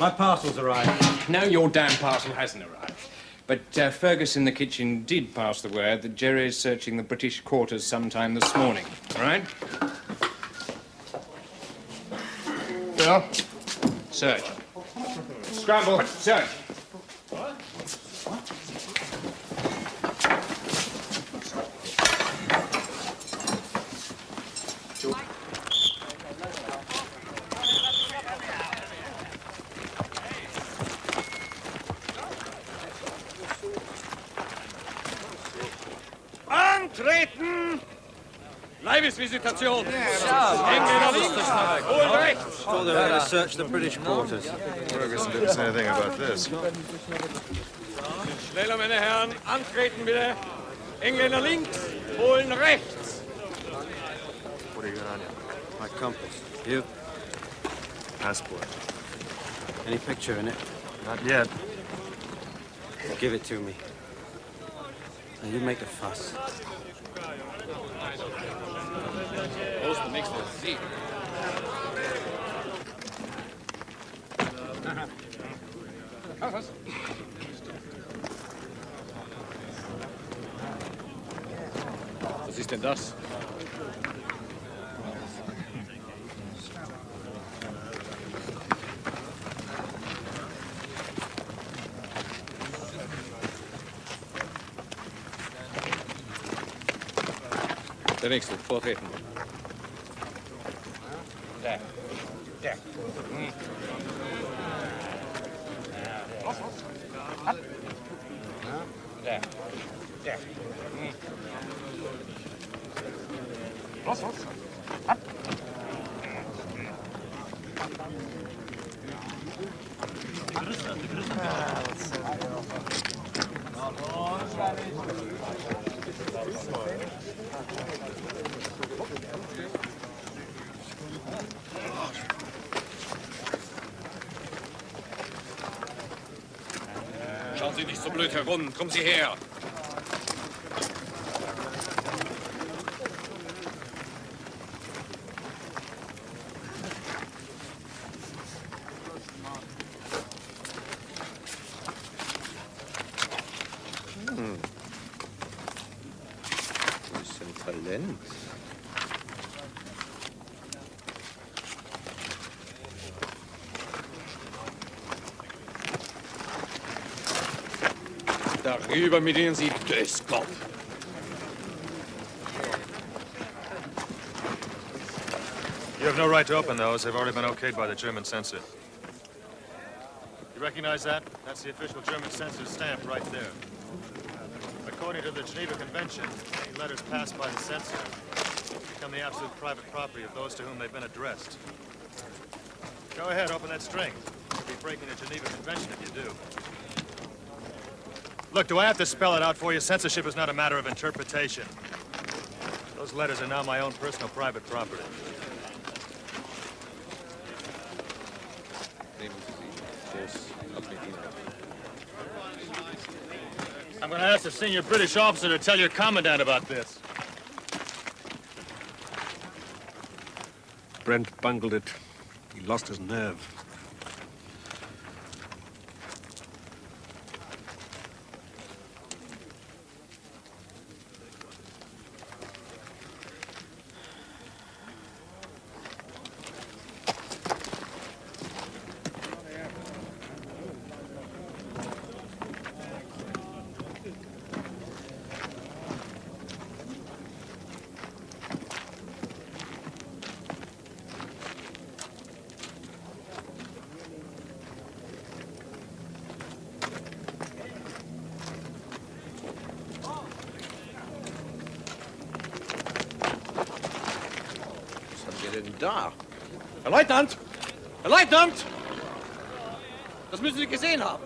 My parcel's arrived. No, your damn parcel hasn't arrived. But Fergus in the kitchen did pass the word that Jerry is searching the British quarters sometime this morning. All right? Yeah? Search. Scramble. Search. Antreten! Leibesvisitation! Engländer links, Polen rechts! Thought they were going to search the British quarters. Ferguson didn't say anything about this. Schneller, meine Herren, antreten bitte! Engländer links, Polen rechts! What do you got on you? My compass. You? Passport. Any picture in it? Not yet. Give it to me. Now you make a fuss. Wo ist der nächste Sieg? Was ist denn das? Der nächste, vortreten. Da. Da. Da. Da. Schauen Sie nicht so blöd herum. Kommen Sie her. Bisschen Talent. Darüber mit Ihnen, Sie Döskopf. You have no right to open those. They've already been okayed by the German censor. You recognize that? That's the official German censor's stamp right there. According to the Geneva Convention, any letters passed by the censor become the absolute private property of those to whom they've been addressed. Go ahead, open that string. You'll be breaking the Geneva Convention if you do. Look, do I have to spell it out for you? Censorship is not a matter of interpretation. Those letters are now my own personal private property. I'm going to ask the senior British officer to tell your commandant about this. Brent bungled it. He lost his nerve. Da. Herr Leutnant! Herr Leutnant! Das müssen Sie gesehen haben.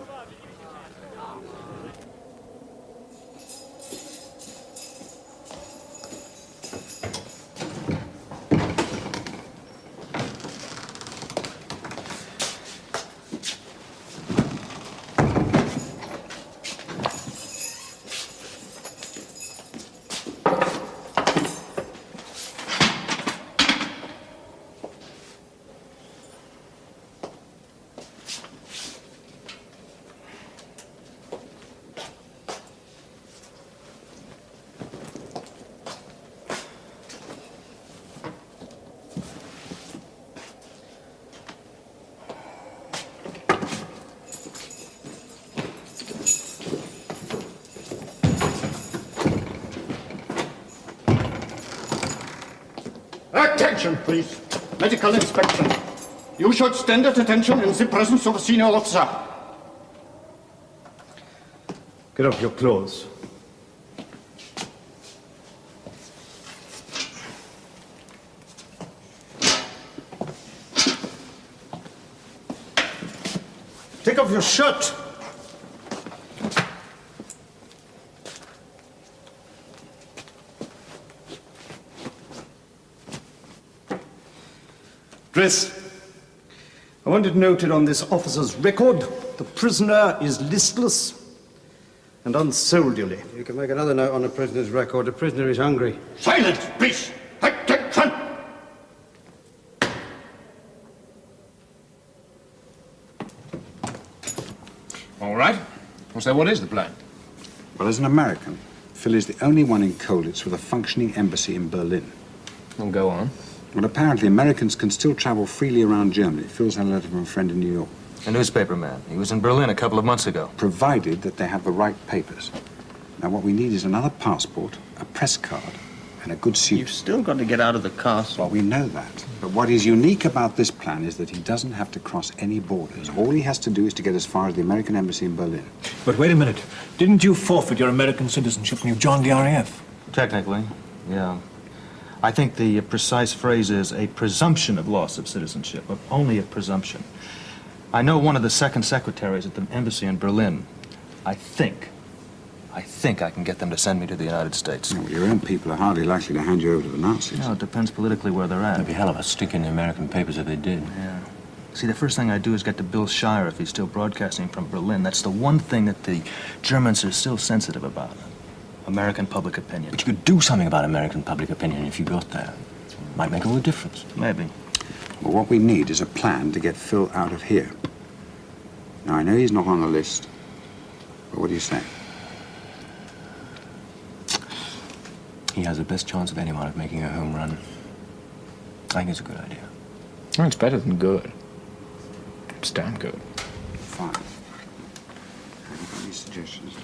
Attention, please. Medical inspection. You should stand at attention in the presence of a senior officer. Get off your clothes. Take off your shirt. Dress. I want it noted on this officer's record, the prisoner is listless and unsoldierly. You can make another note on the prisoner's record. The prisoner is hungry. Silence, please! Attention! All right. So what is the plan? Well, as an American, Phil is the only one in Colditz with a functioning embassy in Berlin. Well, go on. Well, apparently Americans can still travel freely around Germany. Phil's had a letter from a friend in New York. A newspaper man. He was in Berlin a couple of months ago. Provided that they have the right papers. Now, what we need is another passport, a press card, and a good suit. You've still got to get out of the castle. Well, we know that. But what is unique about this plan is that he doesn't have to cross any borders. All he has to do is to get as far as the American embassy in Berlin. But wait a minute. Didn't you forfeit your American citizenship when you joined the RAF? Technically, yeah. I think the precise phrase is a presumption of loss of citizenship, but only a presumption. I know one of the second secretaries at the embassy in Berlin. I think I can get them to send me to the United States. Well, your own people are hardly likely to hand you over to the Nazis. No, it depends politically where they're at. It'd be a hell of a stick in the American papers if they did. Yeah. See, the first thing I do is get to Bill Shire if he's still broadcasting from Berlin. That's the one thing that the Germans are still sensitive about. American public opinion. But you could do something about American public opinion if you got there. Might make all the difference. Maybe. Well, what we need is a plan to get Phil out of here. Now, I know he's not on the list, but what do you say? He has the best chance of anyone of making a home run. I think it's a good idea. Well, it's better than good. It's damn good. Fine. Have you got any suggestions?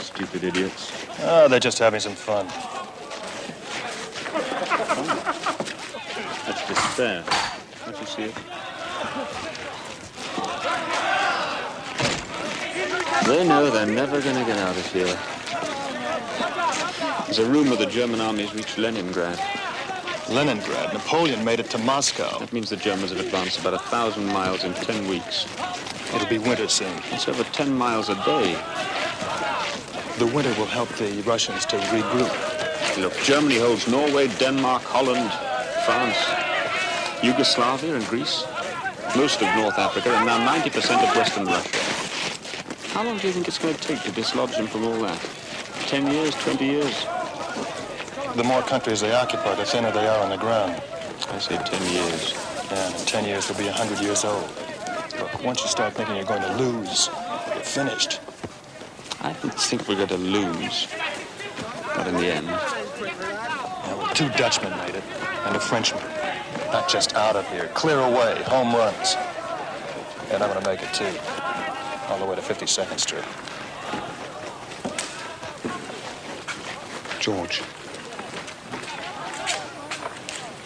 Stupid idiots. Oh, they're just having some fun. That's despair. Don't you see it? They know they're never going to get out of here. There's a rumor the German army's reached Leningrad. Leningrad? Napoleon made it to Moscow. That means the Germans have advanced about 1,000 miles in 10 weeks. It'll be winter soon. That's over 10 miles a day. The winter will help the Russians to regroup. Look, Germany holds Norway, Denmark, Holland, France, Yugoslavia and Greece, most of North Africa, and now 90% of Western Russia. How long do you think it's going to take to dislodge them from all that? 10 years, 20 years? The more countries they occupy, the thinner they are on the ground. I say 10 years. Yeah, and in 10 years, they'll be 100 years old. Look, once you start thinking you're going to lose, you're finished. I don't think we're going to lose. Not in the end. Yeah, well, 2 Dutchmen made it, and a Frenchman. Not just out of here, clear away, home runs. And I'm going to make it, too. All the way to 52nd Street. George,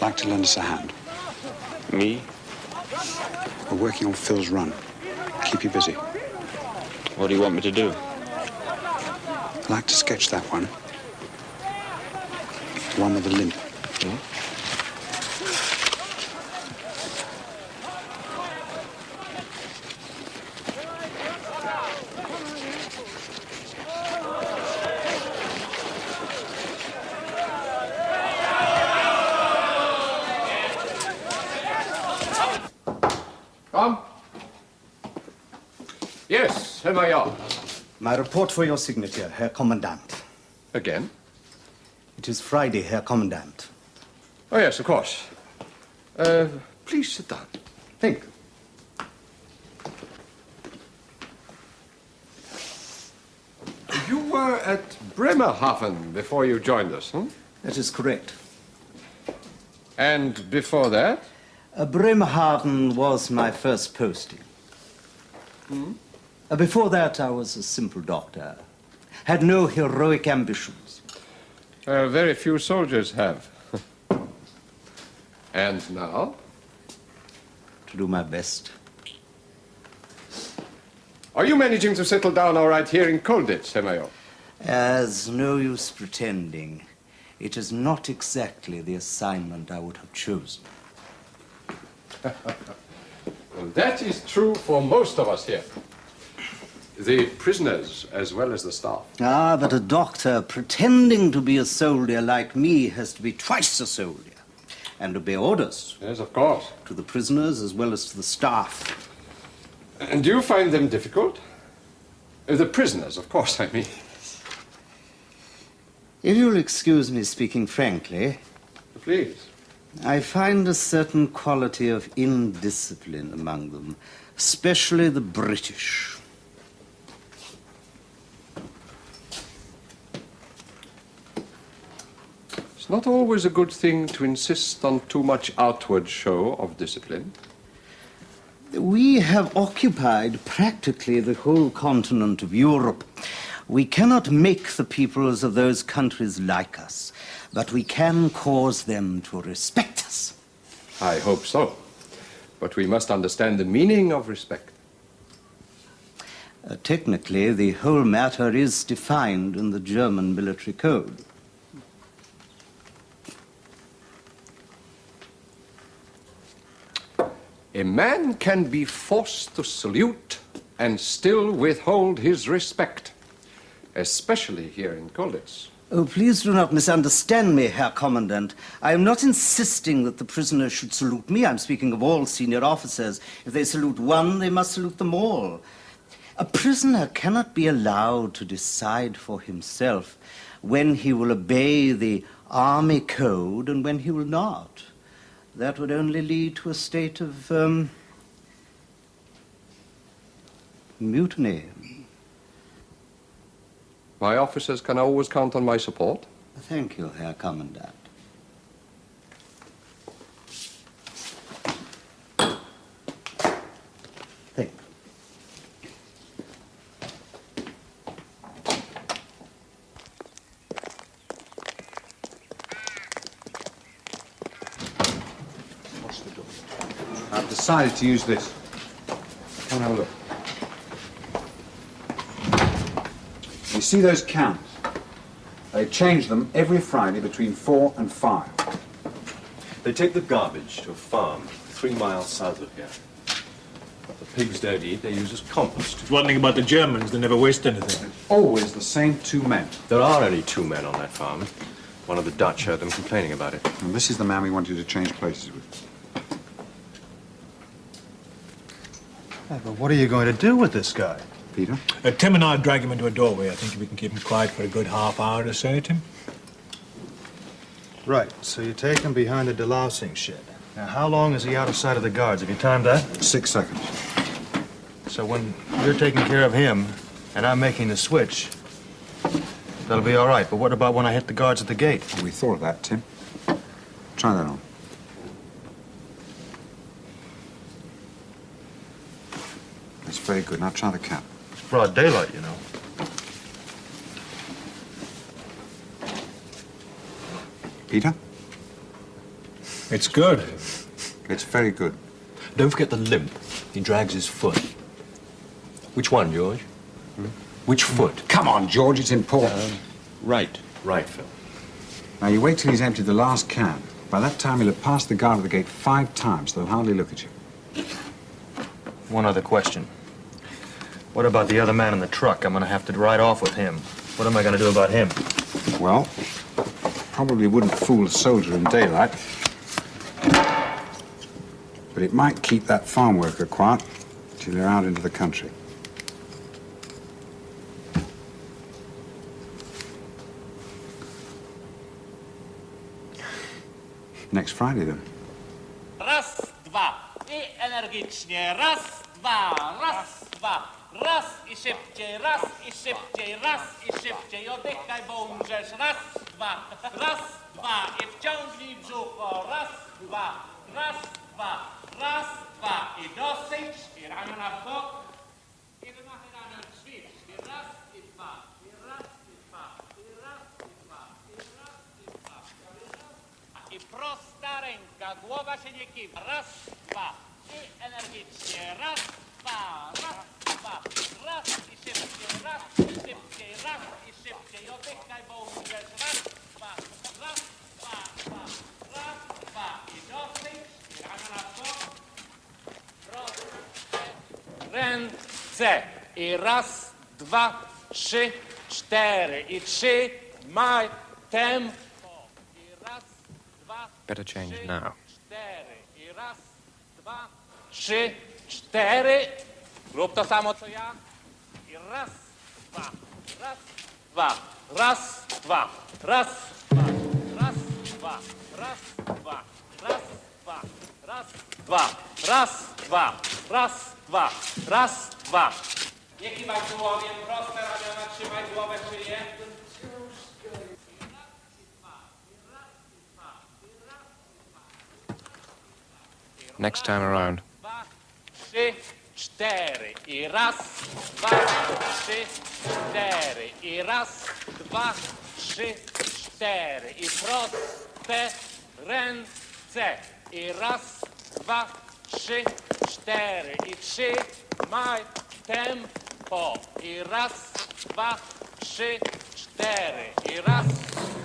like to lend us a hand? Me? We're working on Phil's run. Keep you busy. What do you want me to do? I'd like to sketch that one. The one with the limp. Come. Yes, Herr Major. My report for your signature, Herr Commandant. Again? It is Friday, Herr Commandant. Oh, yes, of course. Please sit down. Thank you. You were at Bremerhaven before you joined us, huh? That is correct. And before that? Bremerhaven was my first posting. Before that, I was a simple doctor. Had no heroic ambitions. Very few soldiers have. And now? To do my best. Are you managing to settle down all right here in Colditz, Herr Major? As no use pretending, it is not exactly the assignment I would have chosen. Well, that is true for most of us here. The prisoners as well as the staff. Ah, but a doctor pretending to be a soldier like me has to be twice a soldier. And obey orders. Yes, of course. To the prisoners as well as to the staff. And do you find them difficult? The prisoners, of course, I mean. If you'll excuse me speaking frankly, Please. I find a certain quality of indiscipline among them, especially the British. It's not always a good thing to insist on too much outward show of discipline. We have occupied practically the whole continent of Europe. We cannot make the peoples of those countries like us, but we can cause them to respect us. I hope so. But we must understand the meaning of respect. Technically, the whole matter is defined in the German military code. A man can be forced to salute and still withhold his respect, especially here in Colditz. Oh, please do not misunderstand me, Herr Commandant. I am not insisting that the prisoners should salute me. I'm speaking of all senior officers. If they salute one, they must salute them all. A prisoner cannot be allowed to decide for himself when he will obey the army code and when he will not. That would only lead to a state of mutiny. My officers can always count on my support. Thank you, Herr Commandant. Thank you. I've decided to use this. Come and have a look. You see those cans? They change them every Friday between 4 and 5. They take the garbage to a farm 3 miles south of here. What the pigs don't eat, they use as compost. It's one thing about the Germans, they never waste anything. Always the same 2 men. There are only 2 men on that farm. One of the Dutch heard them complaining about it. And this is the man we wanted to change places with. Yeah, but what are you going to do with this guy? Peter? Tim and I drag him into a doorway. I think if we can keep him quiet for a good half hour to say it to him. Right, so you take him behind the delousing shed. Now, how long is he out of sight of the guards? Have you timed that? 6 seconds. So when you're taking care of him and I'm making the switch, that'll be all right. But what about when I hit the guards at the gate? We thought of that, Tim. Try that on. That's very good. Now try the cap. It's broad daylight, you know. Peter? It's good. It's very good. Don't forget the limp. He drags his foot. Which one, George? Which foot? Come on, George, it's important. Right. Right, Phil. Now, you wait till he's emptied the last can. By that time, he'll have passed the guard at the gate 5 times. They'll hardly look at you. One other question. What about the other man in the truck? I'm gonna have to ride off with him. What am I gonna do about him? Well, probably wouldn't fool a soldier in daylight. But it might keep that farm worker quiet till you're out into the country. Next Friday, then. Raz, dwa. I energicznie. Raz, dwa. Raz, dwa. Raz i szybciej. Raz i szybciej. Raz i szybciej. Oddychaj, bo umrzesz. Raz, dwa. Raz, dwa. I wciągnij brzucho. Raz, dwa. Raz, dwa. Raz, dwa. I dosyć. I ramiona w bok. I wymachy ramion w świt. I raz, i dwa. I raz, i dwa. I raz, i dwa. I raz, i dwa. I prosta ręka, głowa się nie kiwa. Raz, dwa. I energicznie. Raz, dwa. Raz, dwa. Raz i szybciej. Raz i szybciej. Raz i szybciej. Oddychaj, bo umrzesz. Raz, dwa. Raz, dwa, dwa. Raz, dwa. I dosyć. I ramiona w bok. Proste ręce. I raz, dwa, trzy, cztery. I trzy. Maj tempo. I raz, dwa, Better change now. cztery. I raz, dwa, trzy, cztery. Rób to samo, co ja. I raz, dwa, raz, dwa, raz, dwa, raz, dwa, raz, dwa, raz, dwa, raz, dwa, raz, dwa, raz, dwa, raz, dwa, raz, dwa. Nie kiwaj tułowiem, proste ramiona, trzymaj głowę, szyję. Next time around. Dwa, trzy, cztery. I raz, dwa, trzy, cztery. I raz, dwa, trzy, cztery. I proste ręce. I raz, dwa, trzy, cztery. I trzymaj tempo. I raz, dwa, trzy, cztery. I raz,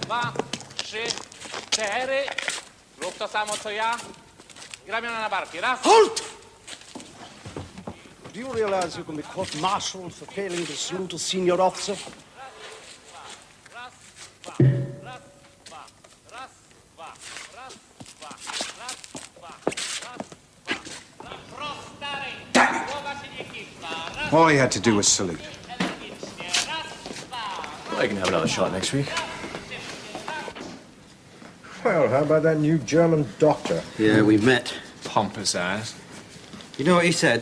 dwa, trzy, cztery. Rób to samo, co ja. I ramiona na barki. Raz. Halt! Do you realize you can be court-martialed for failing to salute a senior officer? Raz, dwa, raz, dwa, raz, dwa, raz, dwa, raz, dwa, raz, dwa. I prosta ręka, głowa się nie kiwa. Raz, All he had to do was salute. energicznie. Raz, dwa, Well, you can have another shot next week. Well, how about that new German doctor? Yeah, we met. Pompous ass. You know what he said?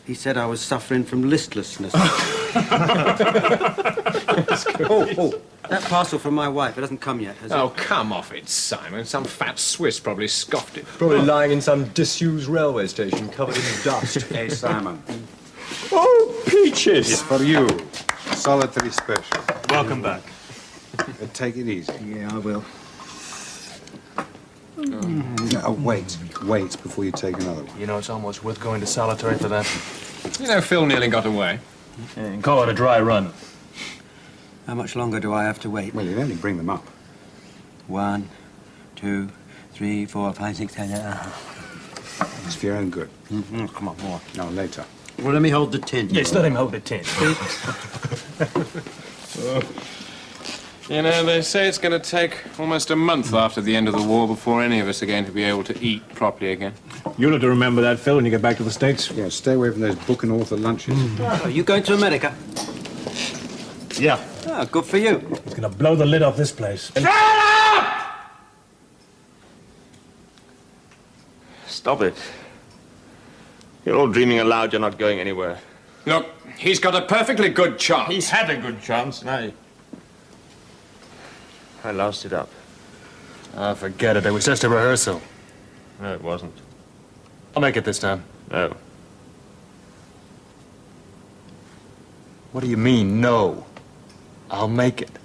He said I was suffering from listlessness. That parcel from my wife, it hasn't come yet, has it? Oh, come off it, Simon. Some fat Swiss probably scoffed it. Probably lying in some disused railway station covered in dust. Hey, Simon. Oh, peaches! It's for you. Solitary special. Welcome back. Take it easy. Yeah, I will. Oh, wait before you take another one. You know, it's almost worth going to solitary for that. You know, Phil nearly got away. And call it a dry run. How much longer do I have to wait? Well, you'd only bring them up. 1, 2, 3, 4, 5, 6, 7, 8. It's for your own good. Come on, more. No, later. Well, let me hold the tin. Yes, let him hold the tin. You know, they say it's going to take almost a month after the end of the war before any of us are going to be able to eat properly again. You'll have to remember that, Phil, when you get back to the States. Yeah, stay away from those book and author lunches. Are you going to America? Yeah. Ah, good for you. He's gonna blow the lid off this place. Shut up! Stop it. You're all dreaming aloud. You're not going anywhere. Look, he's got a perfectly good chance. He's had a good chance, and I loused it up. Ah, forget it. It was just a rehearsal. No, it wasn't. I'll make it this time. No. What do you mean, no? I'll make it.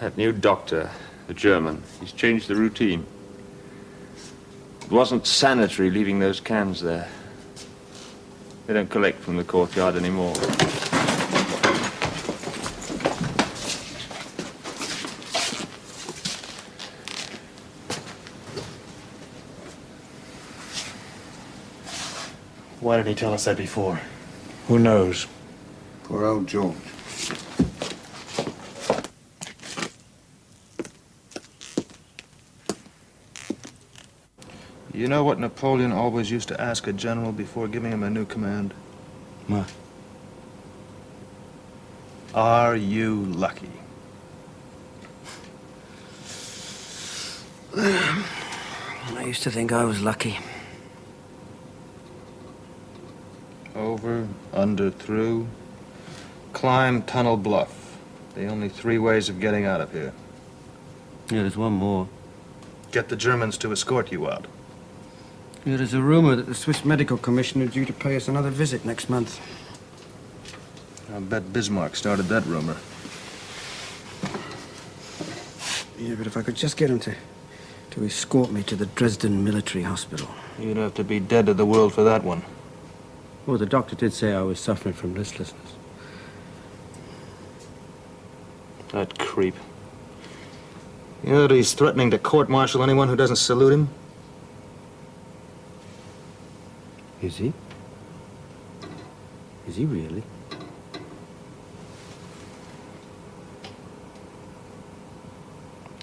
That new doctor, the German, he's changed the routine. It wasn't sanitary leaving those cans there. They don't collect from the courtyard anymore. Why didn't he tell us that before? Who knows? Poor old George. You know what Napoleon always used to ask a general before giving him a new command? What? Are you lucky? I used to think I was lucky. Over, under, through. Climb, tunnel, bluff. The only three ways of getting out of here. Yeah, there's one more. Get the Germans to escort you out. Yeah, there's a rumor that the Swiss Medical Commission is due to pay us another visit next month. I bet Bismarck started that rumor. Yeah, but if I could just get him to escort me to the Dresden Military Hospital. You'd have to be dead to the world for that one. Well, the doctor did say I was suffering from listlessness. That creep. You know that he's threatening to court-martial anyone who doesn't salute him? Is he? Is he really?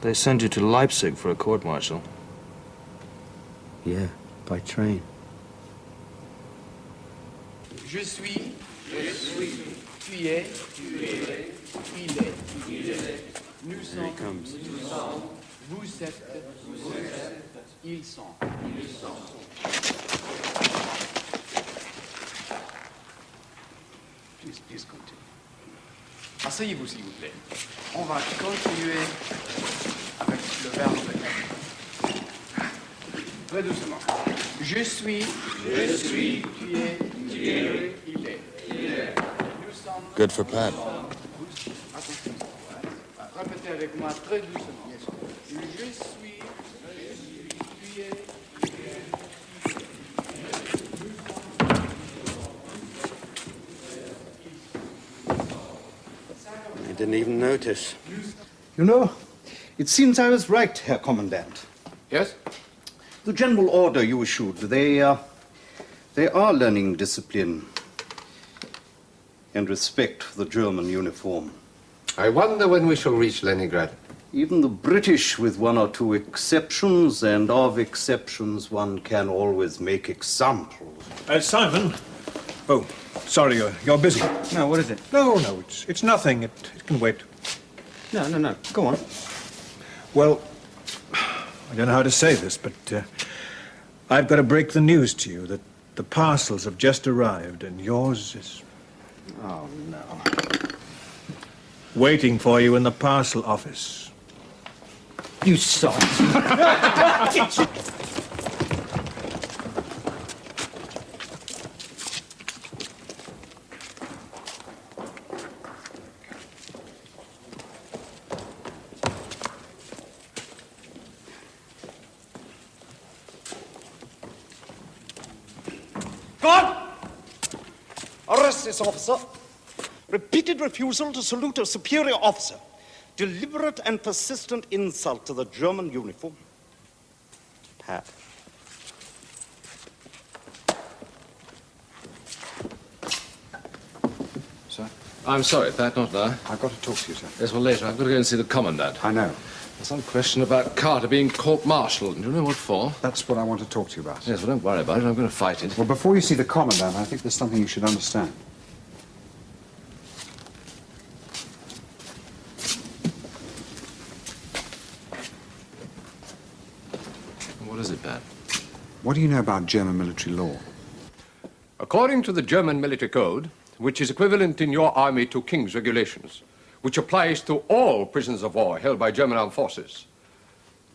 They send you to Leipzig for a court-martial. Yeah, by train. Je suis, tu es, il est. Nous sommes, vous êtes, ils sont. Please continue. Asseyez-vous, s'il vous plaît. On va continuer avec le verbe être. Très doucement. Je suis, tu es, il est. Nous sommes. Good for Pat. Attention. Répétez avec moi très doucement. Je suis, tu es. I didn't even notice. You know, it seems I was right, Herr Commandant. Yes? The general order you issued, they are learning discipline and respect for the German uniform. I wonder when we shall reach Leningrad. Even the British, with one or two exceptions, and of exceptions one can always make examples. Simon. Oh, sorry, you're busy. No, what is it? No, it's nothing. It can wait. No. Go on. Well, I don't know how to say this, but I've got to break the news to you that the parcels have just arrived and yours is... Oh, no. Waiting for you in the parcel office. You sod. Guard! Arrest this officer. Repeated refusal to salute a superior officer. Deliberate and persistent insult to the German uniform. Pat. Sir? I'm sorry, Pat, not now. I've got to talk to you, sir. Yes, well, later. I've got to go and see the Commandant. I know. There's some question about Carter being court-martialed. Do you know what for? That's what I want to talk to you about. Yes, well, don't worry about it. I'm going to fight it. Well, before you see the Commandant, I think there's something you should understand. What is it, Pat? What do you know about German military law? According to the German military code, which is equivalent in your army to King's regulations, which applies to all prisoners of war held by German armed forces,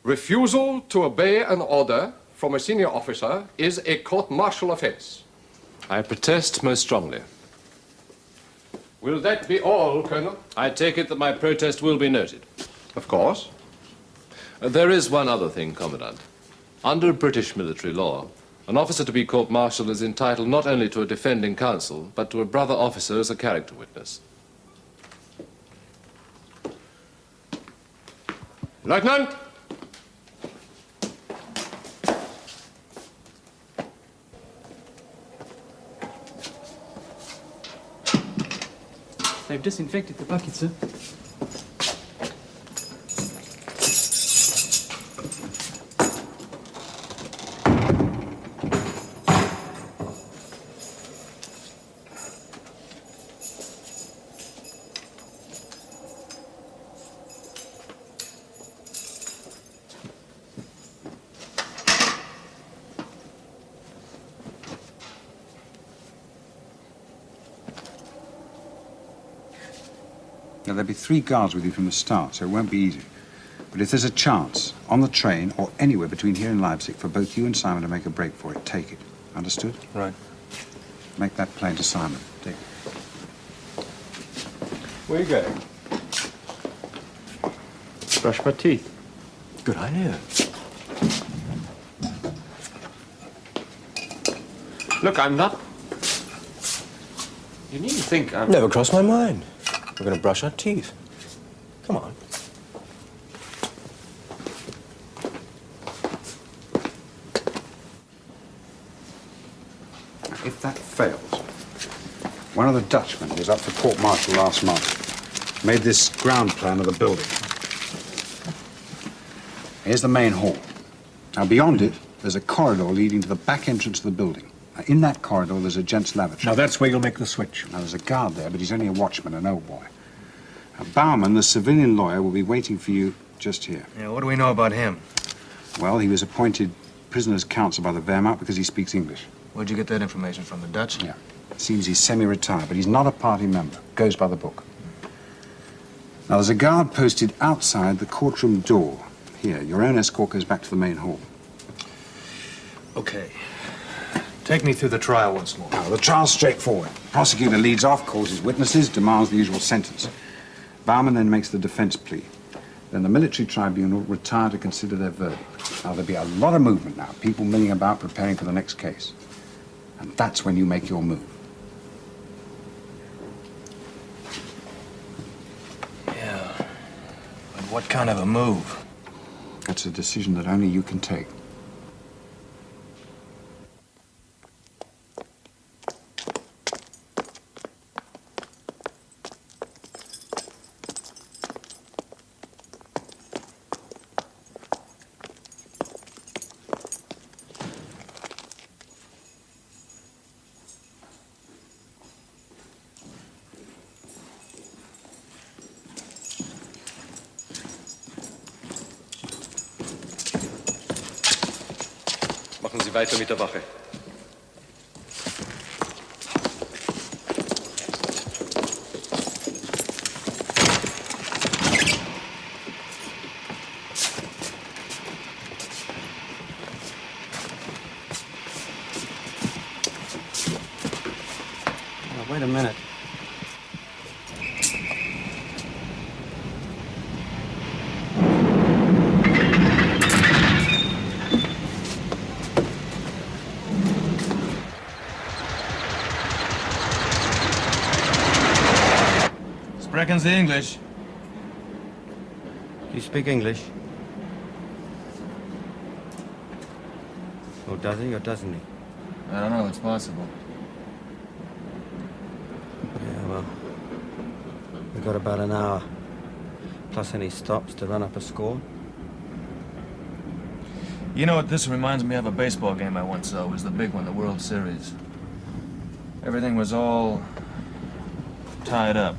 refusal to obey an order from a senior officer is a court-martial offense. I protest most strongly. Will that be all, Colonel? I take it that my protest will be noted. Of course. There is one other thing, Commandant. Under British military law, an officer to be court-martialed is entitled not only to a defending counsel, but to a brother officer as a character witness. Lieutenant! They've disinfected the bucket, sir. Now, there'll be 3 guards with you from the start, so it won't be easy. But if there's a chance, on the train or anywhere between here and Leipzig, for both you and Simon to make a break for it, take it. Understood? Right. Make that plain to Simon. Take it. Where are you going? Brush my teeth. Good idea. Look, I'm not... You needn't think I'm... Never crossed my mind. We're going to brush our teeth. Come on. If that fails, one of the Dutchmen who was up for court-martial last month made this ground plan of the building. Here's the main hall. Now, beyond it, there's a corridor leading to the back entrance of the building. Now, in that corridor, there's a gents' lavatory. Now, that's where you'll make the switch. Now, there's a guard there, but he's only a watchman, an old boy. Now, Baumann, the civilian lawyer, will be waiting for you just here. Yeah, what do we know about him? Well, he was appointed prisoner's counsel by the Wehrmacht because he speaks English. Where'd you get that information from, the Dutch? Yeah. It seems he's semi-retired, but he's not a party member. Goes by the book. Now, there's a guard posted outside the courtroom door. Here, your own escort goes back to the main hall. Okay. Take me through the trial once more. Now, the trial's straightforward. Prosecutor leads off, calls his witnesses, demands the usual sentence. Baumann then makes the defense plea. Then the military tribunal retire to consider their verdict. Now, there'll be a lot of movement now, people milling about preparing for the next case. And that's when you make your move. Yeah. But what kind of a move? That's a decision that only you can take. Machen Sie weiter mit der Wache. Now, wait a minute. Sprechen Sie English? Do you speak English? Or does he or doesn't he? I don't know, it's possible. Yeah, well, we've got about an hour, plus any stops to run up a score. You know what this reminds me of? A baseball game I once saw. It was the big one, the World Series. Everything was all tied up.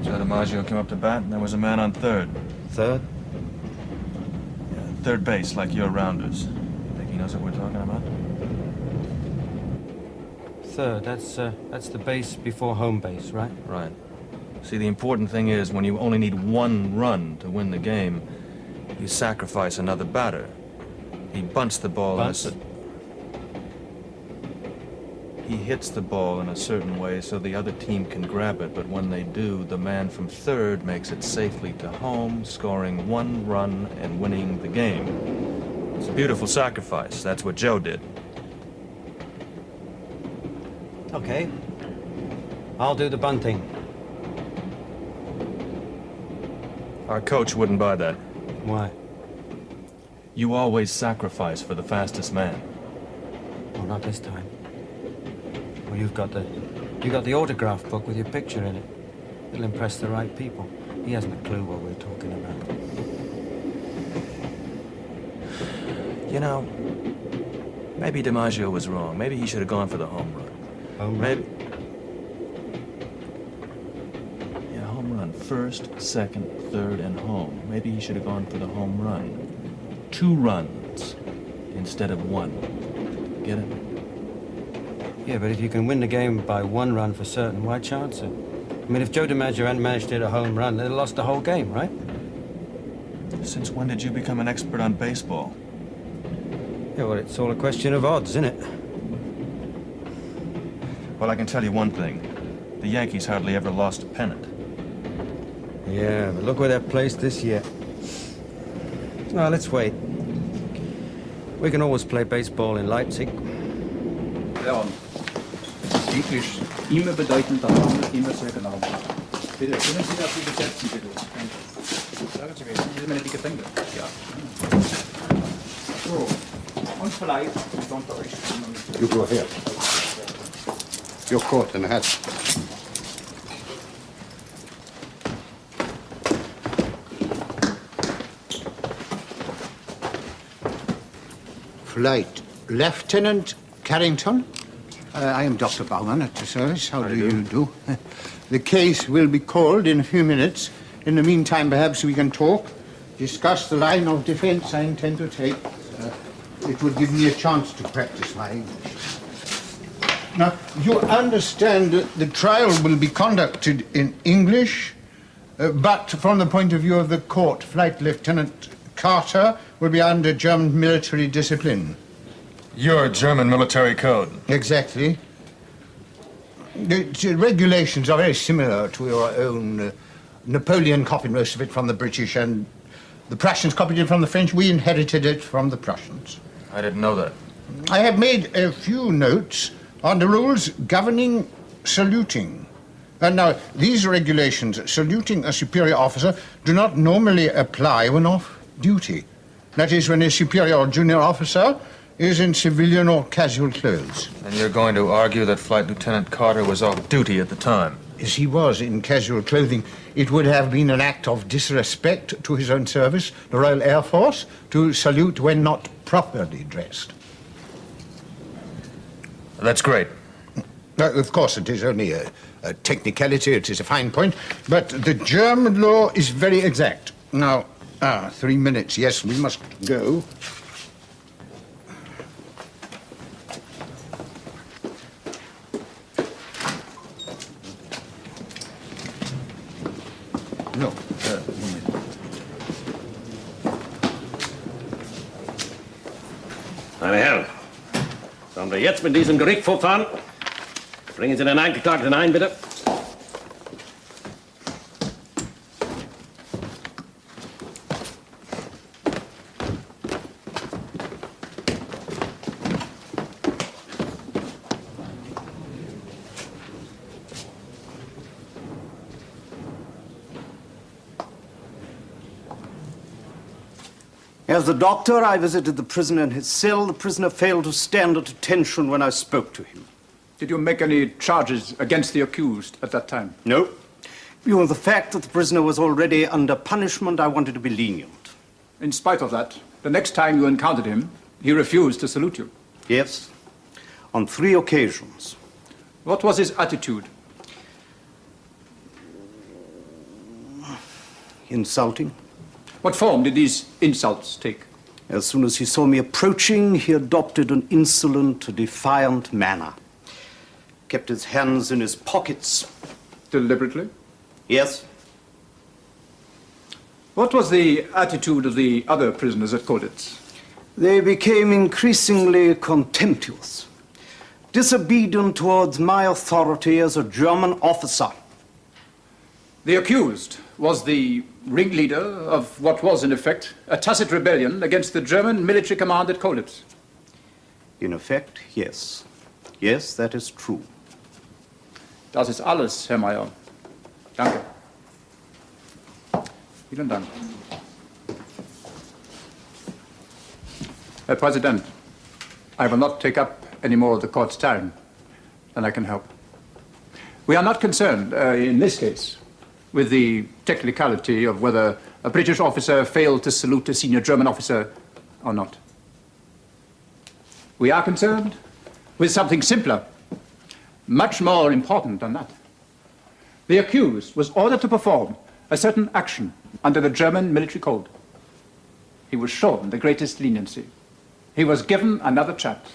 So DiMaggio came up to bat, and there was a man on third. Third? Yeah, third base like you're rounders. You think he knows what we're talking about? Third, that's the base before home base, right? Right. See, the important thing is when you only need one run to win the game, you sacrifice another batter. He bunts the ball He hits the ball in a certain way so the other team can grab it, but when they do, the man from third makes it safely to home, scoring one run and winning the game. It's a beautiful sacrifice. That's what Joe did. Okay. I'll do the bunting. Our coach wouldn't buy that. Why? You always sacrifice for the fastest man. Well, not this time. Well, you got the autograph book with your picture in it. It'll impress the right people. He hasn't a clue what we're talking about. You know, maybe DiMaggio was wrong. Maybe he should have gone for the home run. Home run? Maybe. Yeah, home run. First, second, third, and home. Maybe he should have gone for the home run. 2 runs instead of 1. Get it? Yeah, but if you can win the game by 1 run for certain, why chance it? I mean, if Joe DiMaggio hadn't managed to hit a home run, they'd have lost the whole game, right? Since when did you become an expert on baseball? Yeah, well, it's all a question of odds, isn't it? Well, I can tell you one thing. The Yankees hardly ever lost a pennant. Yeah, but look where they're placed this year. Well, let's wait. We can always play baseball in Leipzig. Ja, täglich immer bedeutend, dass man immer sehr genau macht. Bitte, können Sie das übersetzen, bitte? Sagen Sie mir, Sie sind meine dicke Finger. Ja. So, und vielleicht unter euch. You go ahead. Your coat and hat. Flight Lieutenant Carrington? I am Dr. Baumann at the service. How do you do? The case will be called in a few minutes. In the meantime, perhaps we can talk, discuss the line of defense I intend to take. It will give me a chance to practice my English. Now, you understand that the trial will be conducted in English, but from the point of view of the court, Flight Lieutenant Carter will be under German military discipline. Your German military code. Exactly. The regulations are very similar to your own. Napoleon copied most of it from the British, and the Prussians copied it from the French. We inherited it from the Prussians. I didn't know that. I have made a few notes on the rules governing saluting. And now, these regulations, saluting a superior officer, do not normally apply when off duty. That is, when a superior or junior officer is in civilian or casual clothes. And you're going to argue that Flight Lieutenant Carter was off duty at the time? As he was in casual clothing, it would have been an act of disrespect to his own service, the Royal Air Force, to salute when not properly dressed. That's great. Of course, it is only a technicality, it is a fine point, but the German law is very exact. Now, 3 minutes, yes, we must go. No, Moment. Meine Herren, sollen wir jetzt mit diesem Gericht fortfahren? Bringen Sie den Angeklagten ein, bitte. As the doctor, I visited the prisoner in his cell. The prisoner failed to stand at attention when I spoke to him. Did you make any charges against the accused at that time? No. Viewing the fact that the prisoner was already under punishment, I wanted to be lenient. In spite of that, the next time you encountered him, he refused to salute you. Yes, on 3 occasions. What was his attitude? Insulting. What form did these insults take? As soon as he saw me approaching, he adopted an insolent, defiant manner. Kept his hands in his pockets. Deliberately? Yes. What was the attitude of the other prisoners at Colditz? They became increasingly contemptuous, disobedient towards my authority as a German officer. The accused was the ringleader of what was, in effect, a tacit rebellion against the German military command at Colditz. In effect, yes. Yes, that is true. Das ist alles, Herr Mayer. Danke. Vielen Dank. Herr President, I will not take up any more of the court's time than I can help. We are not concerned, in this case, with the technicality of whether a British officer failed to salute a senior German officer or not. We are concerned with something simpler, much more important than that. The accused was ordered to perform a certain action under the German military code. He was shown the greatest leniency. He was given another chance.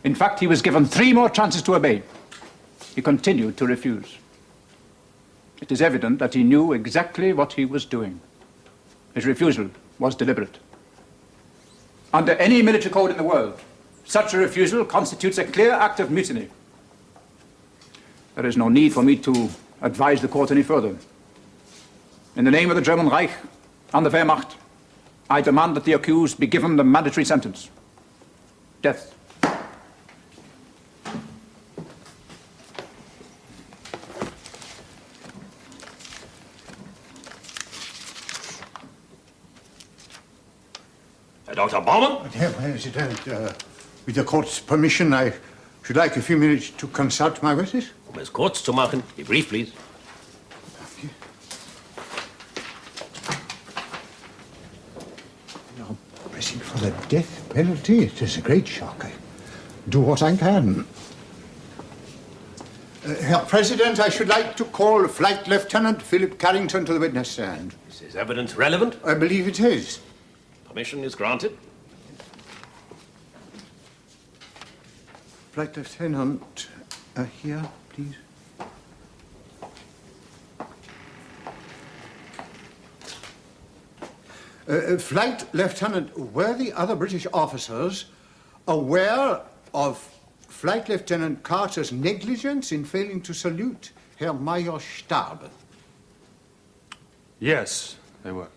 In fact, he was given 3 more chances to obey. He continued to refuse. It is evident that he knew exactly what he was doing. His refusal was deliberate. Under any military code in the world, such a refusal constitutes a clear act of mutiny. There is no need for me to advise the court any further. In the name of the German Reich and the Wehrmacht, I demand that the accused be given the mandatory sentence: death. Dr. Baumann? Herr President, with the court's permission, I should like a few minutes to consult my witness. Um es kurz zu machen, be brief, please. Now, pressing for the death penalty, it is a great shock. I do what I can. Herr President, I should like to call Flight Lieutenant Philip Carrington to the witness stand. Is his evidence relevant? I believe it is. Permission is granted. Flight Lieutenant, here, please. Flight Lieutenant, were the other British officers aware of Flight Lieutenant Carter's negligence in failing to salute Herr Major Stab? Yes, they were.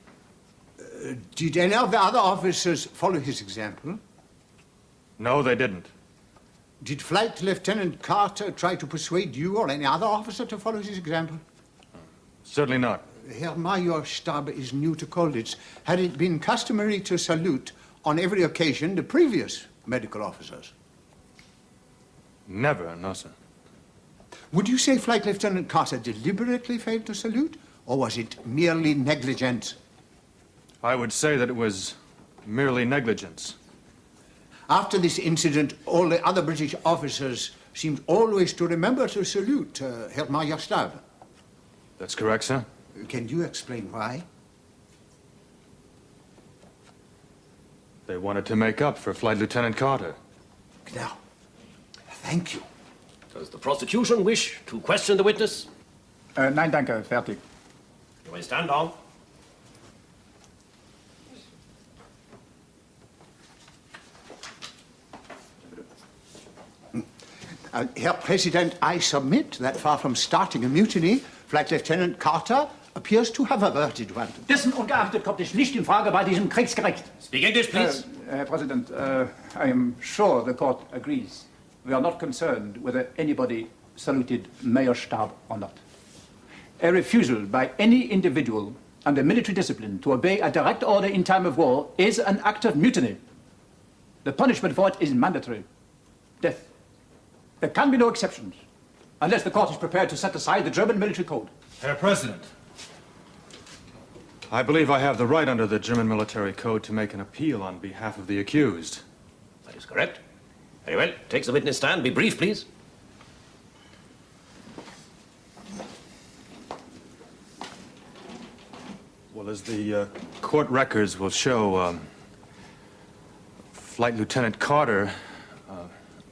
Did any of the other officers follow his example? No, they didn't. Did Flight Lieutenant Carter try to persuade you or any other officer to follow his example? Certainly not. Herr Major Stab is new to Colditz. Had it been customary to salute on every occasion the previous medical officers? Never, no, sir. Would you say Flight Lieutenant Carter deliberately failed to salute, or was it merely negligence? I would say that it was merely negligence. After this incident, all the other British officers seemed always to remember to salute Herr Major Stab. That's correct, sir. Can you explain why? They wanted to make up for Flight Lieutenant Carter. Now, thank you. Does the prosecution wish to question the witness? Nein, danke, fertig. You may stand down. Herr President, I submit that far from starting a mutiny, Flight Lieutenant Carter appears to have averted one. Dessen ungeachtet kommt es nicht in Frage bei diesem Kriegsgericht. Speak English, please. Herr President, I am sure the court agrees. We are not concerned whether anybody saluted Major Stab or not. A refusal by any individual under military discipline to obey a direct order in time of war is an act of mutiny. The punishment for it is mandatory: death. There can be no exceptions, unless the court is prepared to set aside the German military code. Herr President, I believe I have the right under the German military code to make an appeal on behalf of the accused. That is correct. Very well. Take the witness stand. Be brief, please. Well, as the court records will show, Flight Lieutenant Carter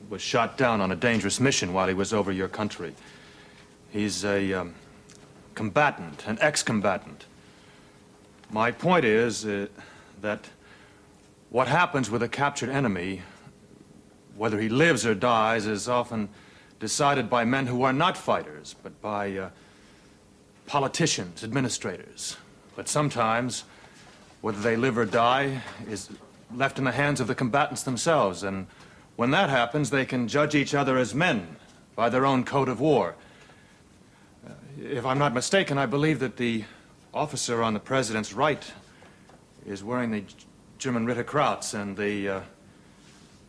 was shot down on a dangerous mission while he was over your country. He's a combatant, an ex-combatant. My point is that what happens with a captured enemy, whether he lives or dies, is often decided by men who are not fighters, but by politicians, administrators. But sometimes, whether they live or die is left in the hands of the combatants themselves. And when that happens, they can judge each other as men by their own code of war. If I'm not mistaken, I believe that the officer on the president's right is wearing the German Ritterkreuz, and the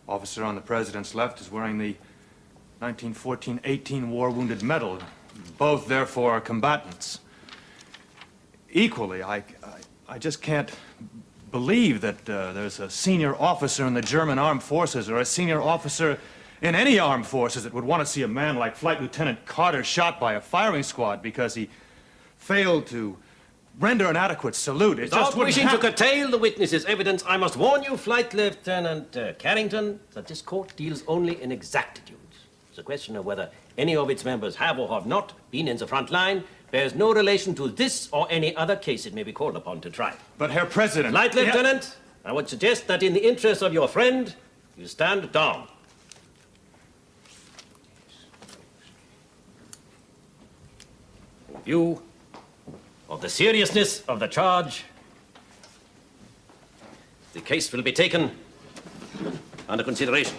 officer on the president's left is wearing the 1914-18 War Wounded Medal. Both, therefore, are combatants. Equally, I just can't believe that there's a senior officer in the German armed forces or a senior officer in any armed forces that would want to see a man like Flight Lieutenant Carter shot by a firing squad because he failed to render an adequate salute. It Without just wouldn't wishing to curtail the witness's evidence, I must warn you, Flight Lieutenant Carrington, that this court deals only in exactitudes. The question of whether any of its members have or have not been in the front line bears no relation to this or any other case it may be called upon to try. But, Herr President... Flight Lieutenant, I would suggest that in the interest of your friend, you stand down. In view of the seriousness of the charge, the case will be taken under consideration.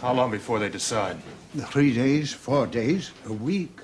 How long before they decide? 3 days, 4 days, a week.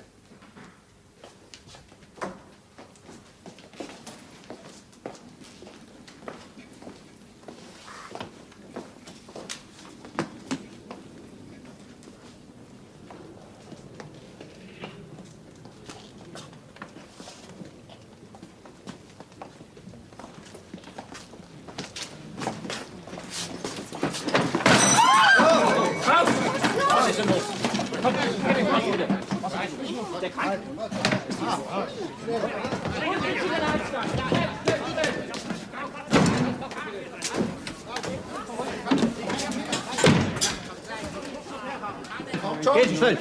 Geht schnell!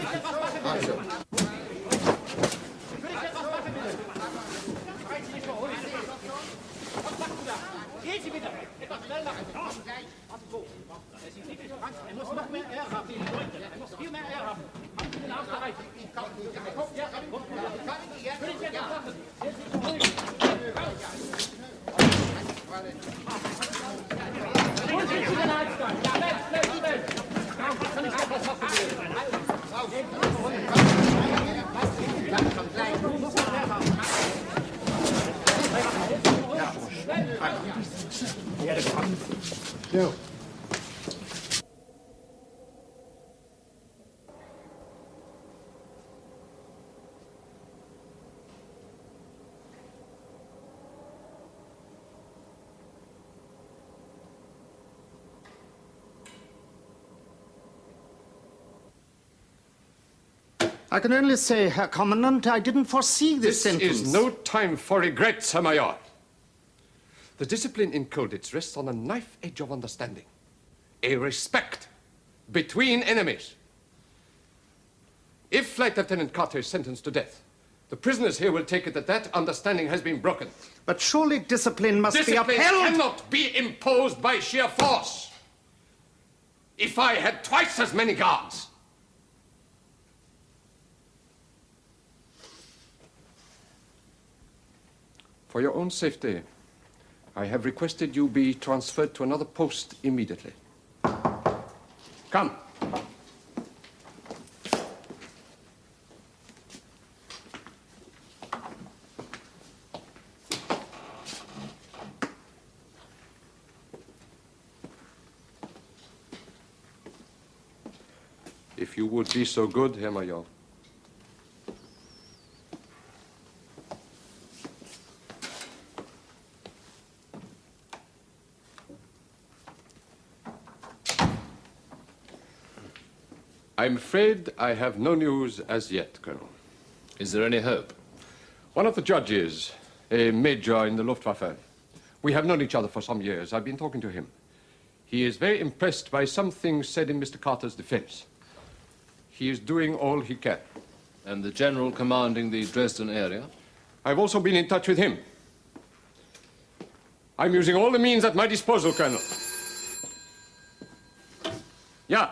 Geht Sie bitte! Etwas schnell machen! Er muss noch mehr Air haben. Er muss viel mehr Air haben. Haben Sie den Ausbereich? So. I can only say, Herr Commandant, I didn't foresee this sentence. This is no time for regrets, Herr Major. The discipline in Colditz rests on a knife edge of understanding, a respect between enemies. If Flight Lieutenant Carter is sentenced to death, the prisoners here will take it that that understanding has been broken. But surely discipline must be upheld. Discipline cannot be imposed by sheer force. If I had twice as many guards, for your own safety, I have requested you be transferred to another post immediately. Come. If you would be so good, Herr Major. I'm afraid I have no news as yet, Colonel. Is there any hope? One of the judges, a major in the Luftwaffe. We have known each other for some years. I've been talking to him. He is very impressed by some things said in Mr. Carter's defense. He is doing all he can. And the general commanding the Dresden area? I've also been in touch with him. I'm using all the means at my disposal, Colonel. Yeah.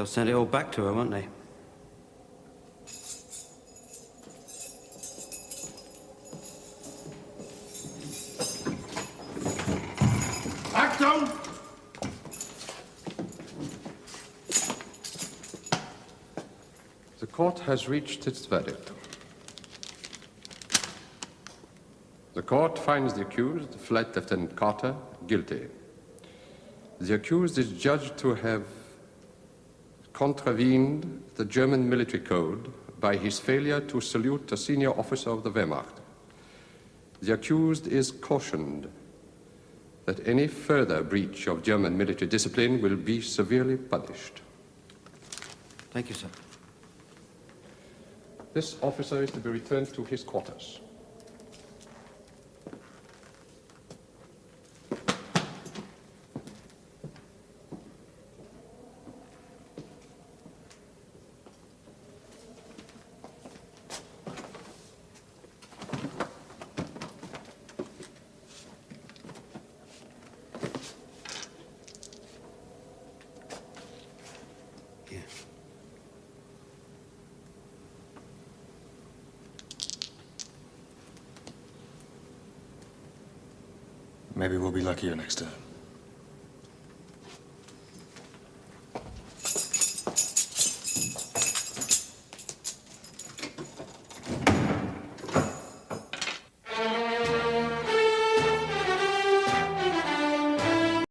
They'll send it all back to her, won't they? Achtung! The court has reached its verdict. The court finds the accused, Flight Lieutenant Carter, guilty. The accused is judged to have contravened the German military code by his failure to salute a senior officer of the Wehrmacht. The accused is cautioned that any further breach of German military discipline will be severely punished. Thank you, sir. This officer is to be returned to his quarters. Maybe we'll be luckier next time.